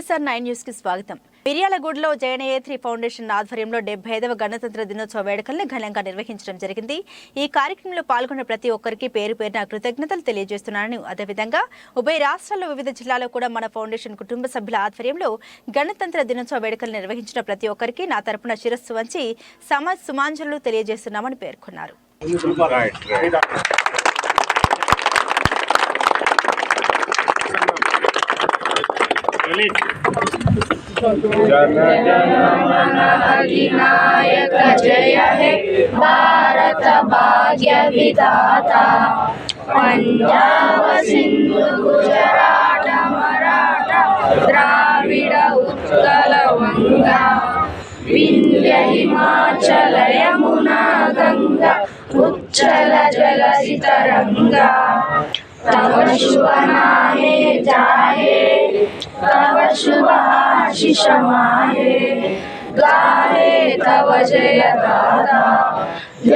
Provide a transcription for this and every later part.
YSR 9 news కి స్వాగతం. మిర్యాలగూడలో జయనేత్రి ఫౌండేషన్ ఆధ్వర్యంలో 75వ గణతంత్ర దినోత్సవ వేడుకలను ఘనంగా నిర్వహించడం జరిగింది. ఈ కార్యక్రమంలో పాల్గొన్న ప్రతి ఒక్కరికి పేరు పేరున కృతజ్ఞతలు తెలియజేస్తున్నానని, అదేవిధంగా ఉభయ రాష్ట్రాల్లో వివిధ జిల్లాలో కూడా మన ఫౌండేషన్ కుటుంబ సభ్యుల ఆధ్వర్యంలో గణతంత్ర దినోత్సవ వేడుకలు నిర్వహించిన ప్రతి ఒక్కరికి నా తరపున శిరస్సు వంచి సమాజ్ సుమాంజలు తెలియజేస్తున్నామని పేర్కొన్నారు. जन जन मन अधिनायक जय हे भारत भाग्य विधाता पंजाब सिंधु गुजरात मराठा द्राविड़ उत्कल वंगा विंध्य हिमाचल यमुना गंगा उच्चल जलधि तरंगा तव शुभ नामे जाहे तव शुभ आशीष माहे गाहे तव जय गाथा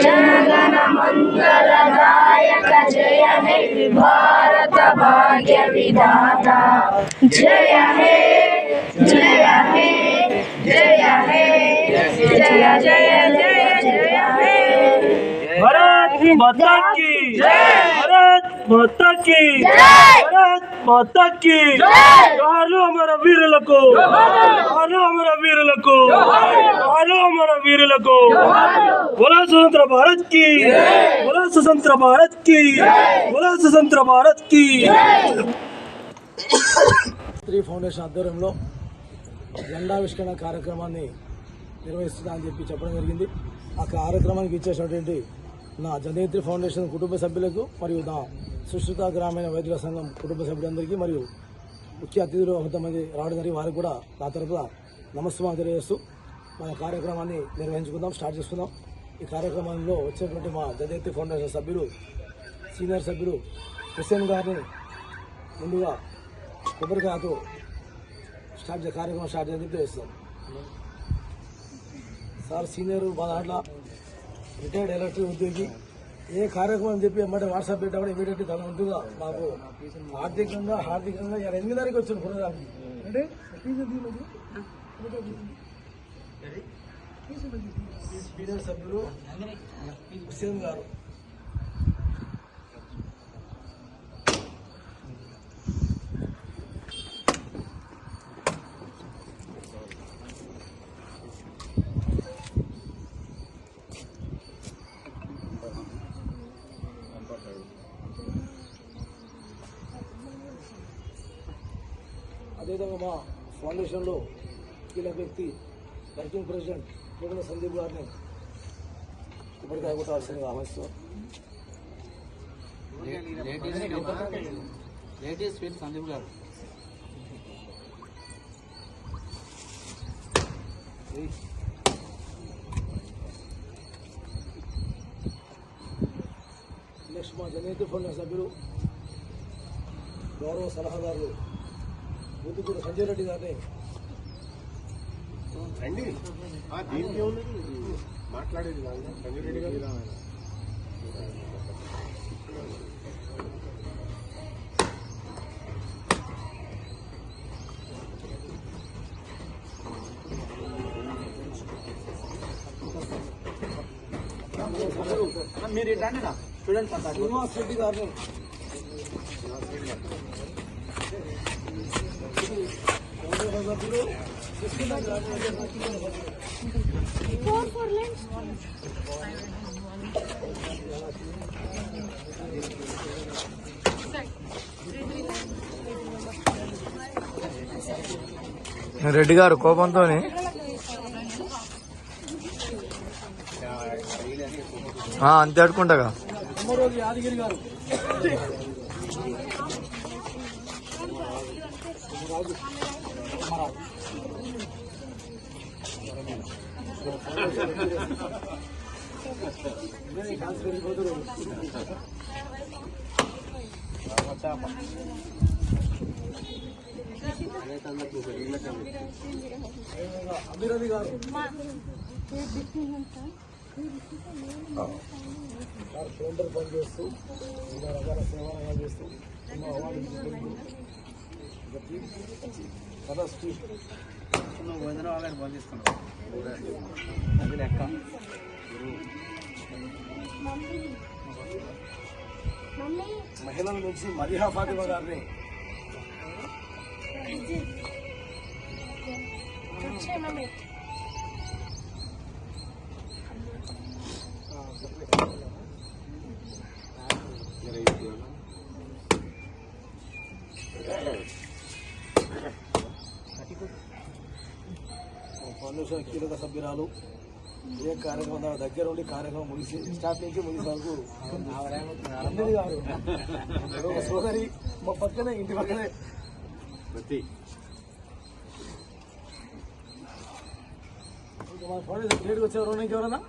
जन गण मंगलदायक जय हे भारत भाग्य विधाता जय हे जय हे जय हे जय जय जय जय हे भारत माता की जय, भारत माता की जय, भारत माता की जय। जोहार हमारा वीरुలకు जोहार हमारा वीरुలకు जोहार हमारा वीरुలకు बोला स्वतंत्र भारत की बोला स्वतंत्र भारत की बोला स्वतंत्र भारत की శ్రీ ఫౌండేషన్ ఆధ్వర్యంలో జెండావిష్కరణ కార్యక్రమాన్ని నిర్వహిస్తుందని చెప్పడం జరిగింది. ఆ కార్యక్రమానికి ఇచ్చేసినటువంటి నా జనేత్రి ఫౌండేషన్ కుటుంబ సభ్యులకు మరియు నా సుశ్రుత గ్రామీణ వైద్యుల సంఘం కుటుంబ సభ్యులందరికీ మరియు ముఖ్య అతిథులు కొంతమంది రావడం జరిగి వారికి కూడా నా తరపున నమస్కారం తెలియజేస్తూ మన కార్యక్రమాన్ని నిర్వహించుకుందాం, స్టార్ట్ చేసుకుందాం. ఈ కార్యక్రమంలో వచ్చేటువంటి మా జనేత్రి ఫౌండేషన్ సభ్యులు సీనియర్ సభ్యులు హుస్సేన్ గారిని ముందుగా కొబ్బరికాయతో కార్యక్రమం స్టార్ట్ చేసి తెలియజేస్తాం. సార్ సీనియర్ మా దాంట్లో రిటైర్డ్ ఎలక్ట్రిక్ ఉద్యోగి. ఏ కార్యక్రమం అని చెప్పి ఎమ్మటే వాట్సాప్ పెట్టా కూడా ఇమీడియట్లీ తన ఉంటుందా మాకు హార్దికంగా 8 తారీఖు వచ్చింది ప్రోగ్రామ్ అంటే సీనియర్ సభ్యులు హుస్సేన్ గారు అదేవిధంగా మా ఫౌండేషన్లో కీలక వ్యక్తి వర్కింగ్ ప్రెసిడెంట్ కోగల సందీప్ గారిని ఇప్పటికీ కొట్టాల్సిందిగా ఆహ్వానిస్తాం. సందీప్ గారు నెక్స్ట్ మా జనేత్రి ఫౌండేషన్ సభ్యులు గౌరవ సలహాదారులు బుద్ధిపూడి సంజయ్ రెడ్డి గారిని మాట్లాడేది సంజయ్ రెడ్డి గారు మీరు ఏంటంటే స్టూడెంట్స్ అంతా శ్రీనివాస్ రెడ్డి గారిని రెడ్డి గారు కోపంతో అంతే అడుకుంటాగా యాదగిరి గారు అభిరవి గారు సిలిండర్ పనిచేస్తూ ఇలా రకాల సేవలు చేస్తూ ఎన్నో అవార్డు కదా స్టీవ్ మహిళల నుంచి మదిహా ఫాతిమా గారిని ఫౌండేషన్ కీలక సభ్యురాలు ఏ కార్యక్రమం దగ్గర ఉండి కార్యక్రమం ముగిసి స్టార్ట్ నుంచి ముగిసే వరకు అందరి కాదు ఒక సోదరి మా పక్కనే ఇంటి పక్కనే మన ఫౌండేషన్ లేట్గా వచ్చేవారు ఇంకెవరన్నా